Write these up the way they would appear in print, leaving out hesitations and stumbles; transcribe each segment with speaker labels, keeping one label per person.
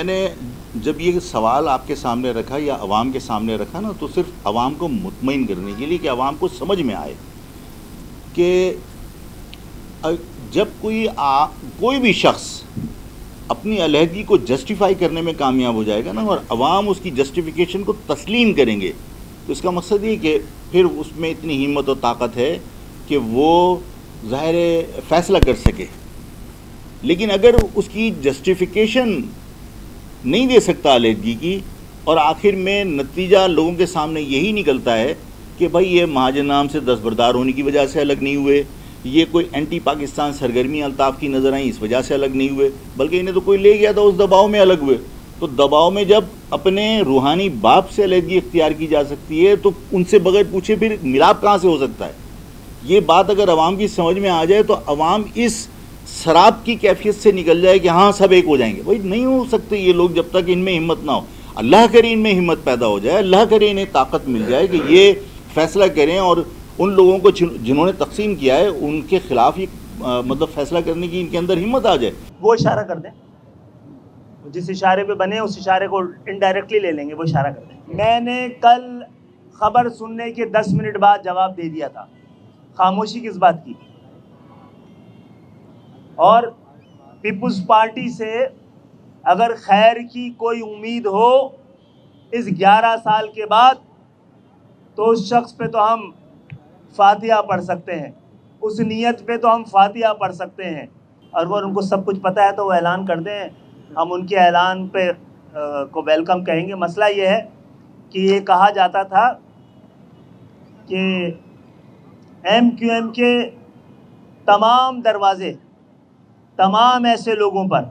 Speaker 1: میں نے جب یہ سوال آپ کے سامنے رکھا یا عوام کے سامنے رکھا نا، تو صرف عوام کو مطمئن کرنے کے لیے کہ عوام کو سمجھ میں آئے کہ جب کوئی بھی شخص اپنی علیحدگی کو جسٹیفائی کرنے میں کامیاب ہو جائے گا نا، اور عوام اس کی جسٹیفیکیشن کو تسلیم کریں گے، تو اس کا مقصد یہ کہ پھر اس میں اتنی ہمت و طاقت ہے کہ وہ ظاہر فیصلہ کر سکے۔ لیکن اگر اس کی جسٹیفیکیشن نہیں دے سکتا علیحدگی کی، اور آخر میں نتیجہ لوگوں کے سامنے یہی نکلتا ہے کہ بھائی یہ مہاجر نام سے دستبردار ہونے کی وجہ سے الگ نہیں ہوئے، یہ کوئی اینٹی پاکستان سرگرمی الطاف کی نظر آئیں اس وجہ سے الگ نہیں ہوئے، بلکہ انہیں تو کوئی لے گیا تھا، اس دباؤ میں الگ ہوئے۔ تو دباؤ میں جب اپنے روحانی باپ سے علیحدگی اختیار کی جا سکتی ہے تو ان سے بغیر پوچھے پھر ملاپ کہاں سے ہو سکتا ہے؟ یہ بات اگر عوام کی سمجھ میں آ جائے تو عوام اس سراب کی کیفیت سے نکل جائے کہ ہاں سب ایک ہو جائیں گے۔ بھائی نہیں ہو سکتے یہ لوگ جب تک ان میں ہمت نہ ہو۔ اللہ کرے ان میں ہمت پیدا ہو جائے، اللہ کرے انہیں طاقت مل جائے کہ یہ فیصلہ کریں، اور ان لوگوں کو جنہوں نے تقسیم کیا ہے ان کے خلاف یہ مطلب فیصلہ کرنے کی ان کے اندر ہمت آ جائے۔
Speaker 2: وہ اشارہ کر دیں، جس اشارے پہ بنے اس اشارے کو انڈائریکٹلی لے لیں گے، وہ اشارہ کر دیں۔ میں نے کل خبر سننے کے 10 منٹ بعد جواب دے دیا تھا، خاموشی کس بات کی؟ اور پیپلز پارٹی سے اگر خیر کی کوئی امید ہو اس 11 سال کے بعد تو اس شخص پہ تو ہم فاتحہ پڑھ سکتے ہیں، اس نیت پہ تو ہم فاتحہ پڑھ سکتے ہیں، اور وہ ان کو سب کچھ پتہ ہے تو وہ اعلان کر دیں، ہم ان کے اعلان پہ کو ویلکم کہیں گے۔ مسئلہ یہ ہے کہ یہ کہا جاتا تھا کہ ایم کیو ایم کے تمام دروازے تمام ایسے لوگوں پر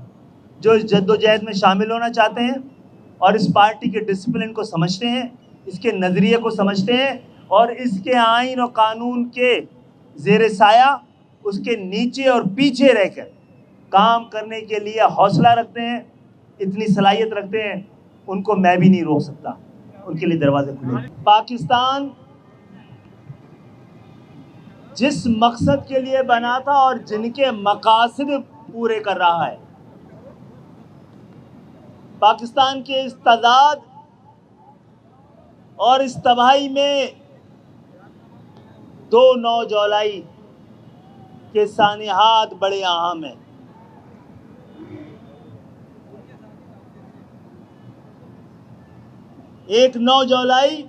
Speaker 2: جو اس جد و جہد میں شامل ہونا چاہتے ہیں اور اس پارٹی کے ڈسپلن کو سمجھتے ہیں، اس کے نظریے کو سمجھتے ہیں، اور اس کے آئین و قانون کے زیر سایہ اس کے نیچے اور پیچھے رہ کر کام کرنے کے لیے حوصلہ رکھتے ہیں، اتنی صلاحیت رکھتے ہیں، ان کو میں بھی نہیں روک سکتا، ان کے لیے دروازے کھلے۔ پاکستان جس مقصد کے لیے بنا تھا اور جن کے مقاصد پورے کر رہا ہے، پاکستان کے اس تضاد اور اس تباہی میں 2 نوجولائی کے سانحات بڑے اہم ہیں۔ ایک 9 جولائی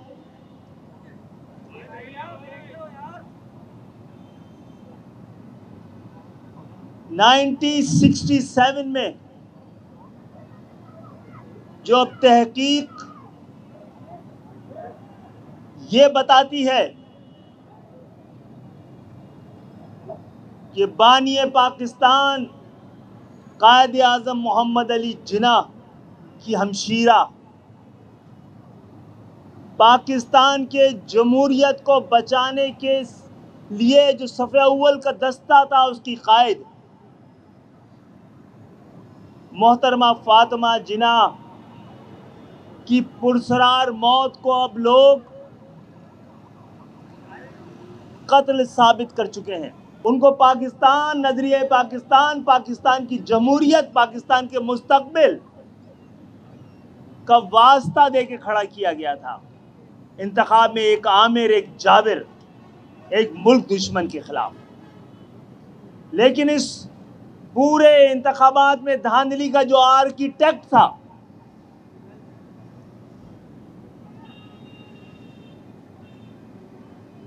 Speaker 2: (1967) میں جو اب تحقیق یہ بتاتی ہے کہ بانی پاکستان قائد اعظم محمد علی جناح کی ہمشیرہ پاکستان کے جمہوریت کو بچانے کے لیے جو صف اول کا دستہ تھا اس کی قائد محترمہ فاطمہ جناح کی پرسرار موت کو اب لوگ قتل ثابت کر چکے ہیں۔ ان کو پاکستان، نظریہ پاکستان، پاکستان کی جمہوریت، پاکستان کے مستقبل کا واسطہ دے کے کھڑا کیا گیا تھا انتخاب میں، ایک عامر، ایک جابر، ایک ملک دشمن کے خلاف۔ لیکن اس پورے انتخابات میں دھاندلی کا جو آرکیٹیکٹ تھا،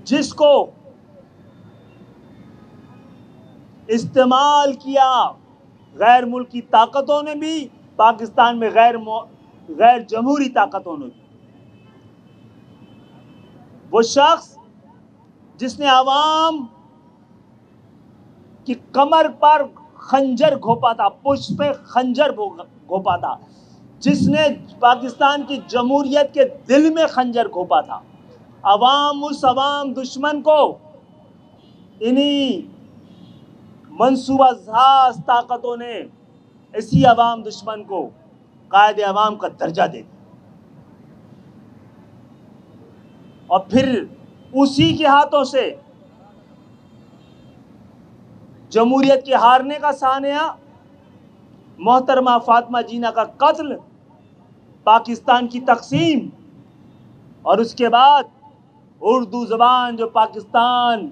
Speaker 2: جس کو استعمال کیا غیر ملکی طاقتوں نے بھی، پاکستان میں غیر جمہوری طاقتوں نے بھی، وہ شخص جس نے عوام کی کمر پر خنجر گھونپا تھا، پشت پہ خنجر گھونپا تھا، جس نے پاکستان کی جمہوریت کے دل میں خنجر گھونپا تھا، اس عوام دشمن کو انہی منصوبہ ساز طاقتوں نے اسی عوام دشمن کو قائد عوام کا درجہ دے دیا، اور پھر اسی کے ہاتھوں سے جمہوریت کے ہارنے کا سانحہ محترمہ فاطمہ جینا کا قتل، پاکستان کی تقسیم، اور اس کے بعد اردو زبان جو پاکستان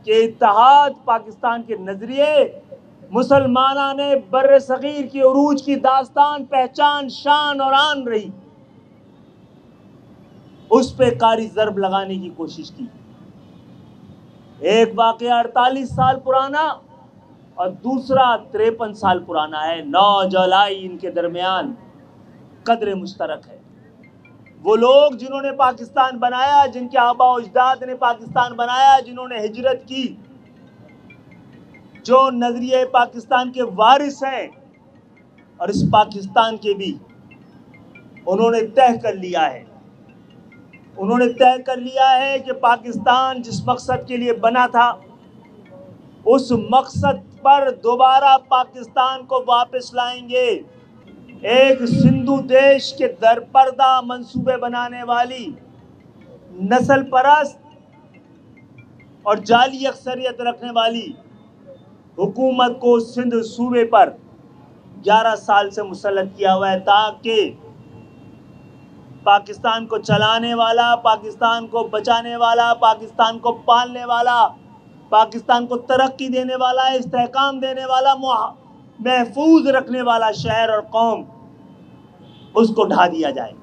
Speaker 2: کے اتحاد، پاکستان کے نظریے، مسلمانہ نے بر صغیر کی عروج کی داستان، پہچان، شان اور آن رہی، اس پہ کاری ضرب لگانے کی کوشش کی۔ ایک واقعہ 48 سال پرانا اور دوسرا 53 سال پرانا ہے۔ 9 جولائی ان کے درمیان قدر مشترک ہے۔ وہ لوگ جنہوں نے پاکستان بنایا، جن کے آباء و اجداد نے پاکستان بنایا، جنہوں نے ہجرت کی، جو نظریہ پاکستان کے وارث ہیں، اور اس پاکستان کے بھی انہوں نے طے کر لیا ہے، انہوں نے طے کر لیا ہے کہ پاکستان جس مقصد کے لیے بنا تھا، اس مقصد پر دوبارہ پاکستان کو واپس لائیں گے۔ ایک سندھو دیش کے درپردہ منصوبے بنانے والی، نسل پرست اور جعلی اکثریت رکھنے والی حکومت کو سندھ صوبے پر 11 سال سے مسلط کیا ہوا ہے، تاکہ پاکستان کو چلانے والا، پاکستان کو بچانے والا، پاکستان کو پالنے والا، پاکستان کو ترقی دینے والا، استحکام دینے والا، محفوظ رکھنے والا شہر اور قوم، اس کو ڈھا دیا جائے۔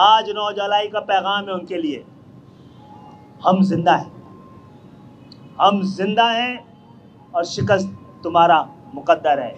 Speaker 2: آج 9 جولائی کا پیغام ہے ان کے لیے، ہم زندہ ہیں، ہم زندہ ہیں، اور شکست تمہارا مقدر ہے۔